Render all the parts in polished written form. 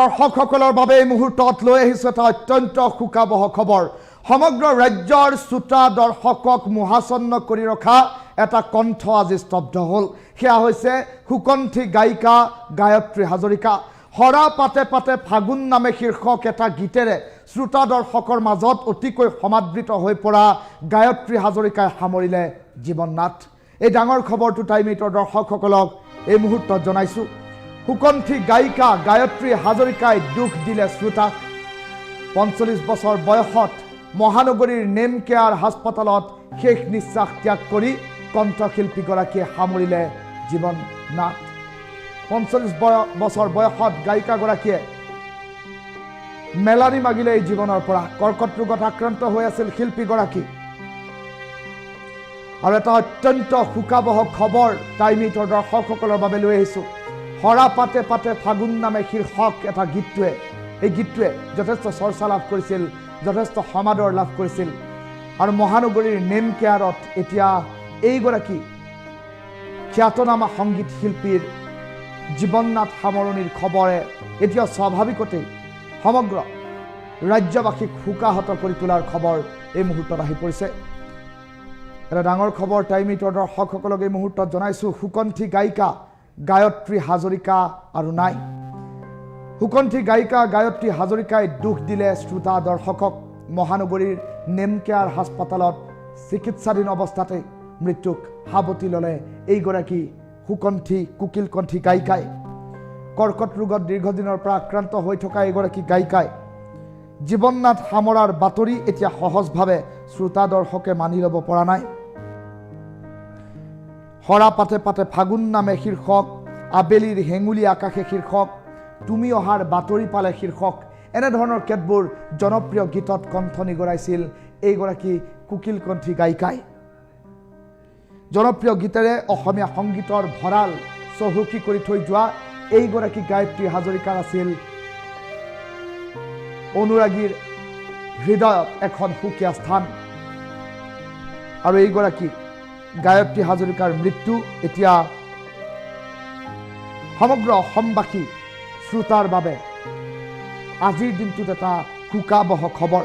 দৰ্শকসকলৰ বাবে এই মুহূৰ্তত লৈ আহিছে এটা অত্যন্ত শোকাবহ খবৰ। সমগ্ৰ ৰাজ্যৰ শ্ৰোতা দৰ্শকক মোহাচন্ন কৰি ৰখা এটা কণ্ঠ আজি স্তব্ধ হ'ল। সেয়া হৈছে সুকণ্ঠী গায়িকা গায়ত্ৰী হাজৰিকা। হৰা পাতে পাতে ফাগুন নামে শীৰ্ষক এটা গীতেৰে শ্ৰোতা দৰ্শকৰ মাজত অতিকৈ সমাদৃত হৈ পৰা গায়ত্ৰী হাজৰিকাই সামৰিলে জীৱননাথ। এই ডাঙৰ খবৰটো টাইম-8ৰ দৰ্শকসকলক এই মুহূৰ্তত জনাইছোঁ। সুকণ্ঠী গায়িকা গায়ত্ৰী হাজৰিকাই দুখ দিলে শ্ৰোতাক। ৪৫ বছৰ বয়সত মহানগৰীৰ নেম কেয়াৰ হাস্পতালত শেষ নিশ্বাস ত্যাগ কৰি কণ্ঠশিল্পীগৰাকীয়ে সামৰিলে জীৱননাথ। ৪৫ বছৰ বয়সত গায়িকাগৰাকীয়ে মেলানি মাগিলে এই জীৱনৰ পৰা। কৰ্কট ৰোগত আক্ৰান্ত হৈ আছিল শিল্পীগৰাকী। আৰু এটা অত্যন্ত শোকাবহ খবৰ টাইম-8ৰ দৰ্শকসকলৰ বাবে লৈ আহিছোঁ। হৰা পাতে পাতে ফাগুন নামে শীৰ্ষক এটা গীতটোৱে এই গীতটোৱে যথেষ্ট চৰ্চা লাভ কৰিছিল, যথেষ্ট সমাদৰ লাভ কৰিছিল। আৰু মহানগৰীৰ নেম কেয়াৰত এতিয়া এইগৰাকী খ্যাতনামা সংগীত শিল্পীৰ জীৱননাথ সামৰণিৰ খবৰে এতিয়া স্বাভাৱিকতেই সমগ্ৰ ৰাজ্যবাসীক শোকাহত কৰি তোলাৰ খবৰ এই মুহূৰ্তত আহি পৰিছে। এটা ডাঙৰ খবৰ টাইম-8ৰ দৰ্শকসকলক এই মুহূৰ্তত জনাইছোঁ। সুকণ্ঠী গায়িকা গায়ত্ৰী হাজৰিকা আৰু নাই। সুকণ্ঠী গায়িকা গায়ত্ৰী হাজৰিকাই দুখ দিলে শ্ৰোতা দৰ্শকক। মহানগৰীৰ নেম কেয়াৰ হাস্পতালত চিকিৎসাধীন অৱস্থাতে মৃত্যুক সাৱটি ল'লে এইগৰাকী সুকণ্ঠী কোকিলকণ্ঠী গায়িকাই। কৰ্কট ৰোগত দীৰ্ঘদিনৰ পৰা আক্ৰান্ত হৈ থকা এইগৰাকী গায়িকাই জীৱননাথ সামৰাৰ বাতৰি এতিয়া সহজভাৱে শ্ৰোতা দৰ্শকে মানি ল'ব পৰা নাই। হৰা পাতে পাতে ফাগুন নামে শীৰ্ষক, আবেলিৰ হেঙুলি আকাশে শীৰ্ষক, তুমি অহাৰ বাতৰি পালে শীৰ্ষক, এনেধৰণৰ কেতবোৰ জনপ্ৰিয় গীতত কণ্ঠ নিগৰাইছিল এইগৰাকী কোকিলকণ্ঠী গায়িকাই। জনপ্ৰিয় গীতেৰে অসমীয়া সংগীতৰ ভঁৰাল চহকী কৰি থৈ যোৱা এইগৰাকী গায়ত্ৰী হাজৰিকাৰ আছিল অনুৰাগীৰ হৃদয়ত এখন সুকীয়া স্থান। আৰু এইগৰাকী গায়ত্ৰী হাজৰিকাৰ মৃত্যু এতিয়া সমগ্ৰ অসমবাসী শ্ৰোতাৰ বাবে আজিৰ দিনটোত এটা শোকাবহ খবৰ।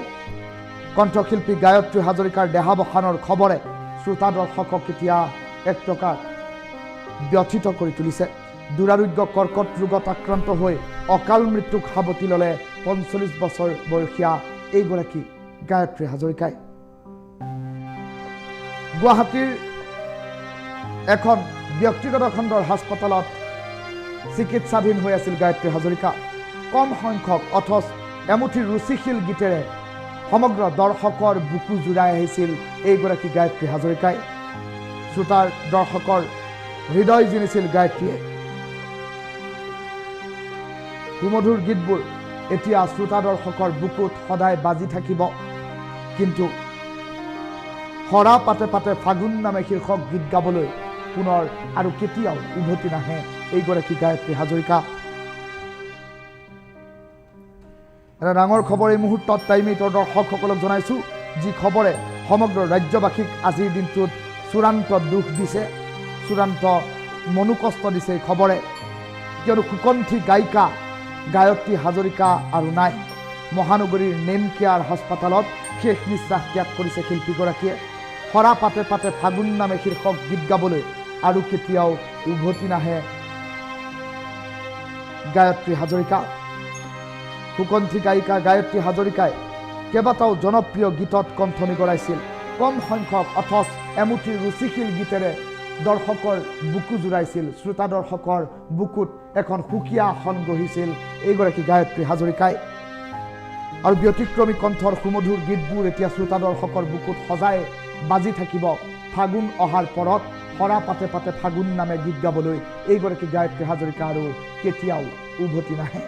কণ্ঠশিল্পী গায়ত্ৰী হাজৰিকাৰ দেহাৱসানৰ খবৰে শ্ৰোতা দৰ্শকক এতিয়া এক প্ৰকাৰ ব্যথিত কৰি তুলিছে। দুৰাৰোগ্য কৰ্কট ৰোগত আক্ৰান্ত হৈ অকাল মৃত্যুক সাৱটি ল'লে ৪৫ বছৰ বয়সীয়া এইগৰাকী গায়ত্ৰী হাজৰিকাই। গুৱাহাটীৰ এখন ব্যক্তিগত খণ্ডৰ হাস্পতালত চিকিৎসাধীন হৈ আছিল গায়ত্ৰী হাজৰিকা। কম সংখ্যক অথচ এমুঠি ৰুচিশীল গীতেৰে সমগ্ৰ দৰ্শকৰ বুকু জোৰাই আহিছিল এইগৰাকী গায়ত্ৰী হাজৰিকাই। শ্ৰোতাৰ দৰ্শকৰ হৃদয় জিনিছিল গায়ত্ৰীয়ে। সুমধুৰ গীতবোৰ এতিয়া শ্ৰোতা দৰ্শকৰ বুকুত সদায় বাজি থাকিব। কিন্তু হৰা পাতে পাতে ফাগুন নামে শীৰ্ষক গীত গাবলৈ পুনৰ আৰু কেতিয়াও উভতি নাহে এইগৰাকী গায়ত্ৰী হাজৰিকা। এটা ডাঙৰ খবৰ এই মুহূৰ্তত টাইম-8ৰ দৰ্শকসকলক জনাইছোঁ, যি খবৰে সমগ্ৰ ৰাজ্যবাসীক আজিৰ দিনটোত চূড়ান্ত দুখ দিছে, চূড়ান্ত মনোকষ্ট দিছে এই খবৰে। কিয়নো সুকণ্ঠী গায়িকা গায়ত্ৰী হাজৰিকা আৰু নাই। মহানগৰীৰ নেম কেয়াৰ হাস্পতালত শেষ নিশ্বাস ত্যাগ কৰিছে শিল্পীগৰাকীয়ে। হৰা পাতে পাতে ফাগুন নামে শীৰ্ষক গীত গাবলৈ আৰু কেতিয়াও উভতি নাহে গায়ত্ৰী হাজৰিকা। সুকণ্ঠী গায়িকা গায়ত্ৰী হাজৰিকাই কেইবাটাও জনপ্ৰিয় গীতত কণ্ঠ নিগৰাইছিল। কম সংখ্যক অথচ এমুঠি ৰুচিশীল গীতেৰে দৰ্শকৰ বুকু জোৰাইছিল। শ্ৰোতা দৰ্শকৰ বুকুত এখন সুকীয়া আসন গঢ়িছিল এইগৰাকী গায়ত্ৰী হাজৰিকাই। আৰু ব্যতিক্ৰমী কণ্ঠৰ সুমধুৰ গীতবোৰ এতিয়া শ্ৰোতা দৰ্শকৰ বুকুত সজাই বাজি থাকিব। ফাগুন অহাৰ পৰত হৰা পাতে পাতে ফাগুন নামে গীত গাবলৈ এইগৰাকী গায়ত্ৰী হাজৰিকা আৰু কেতিয়াও উভতি নাহে।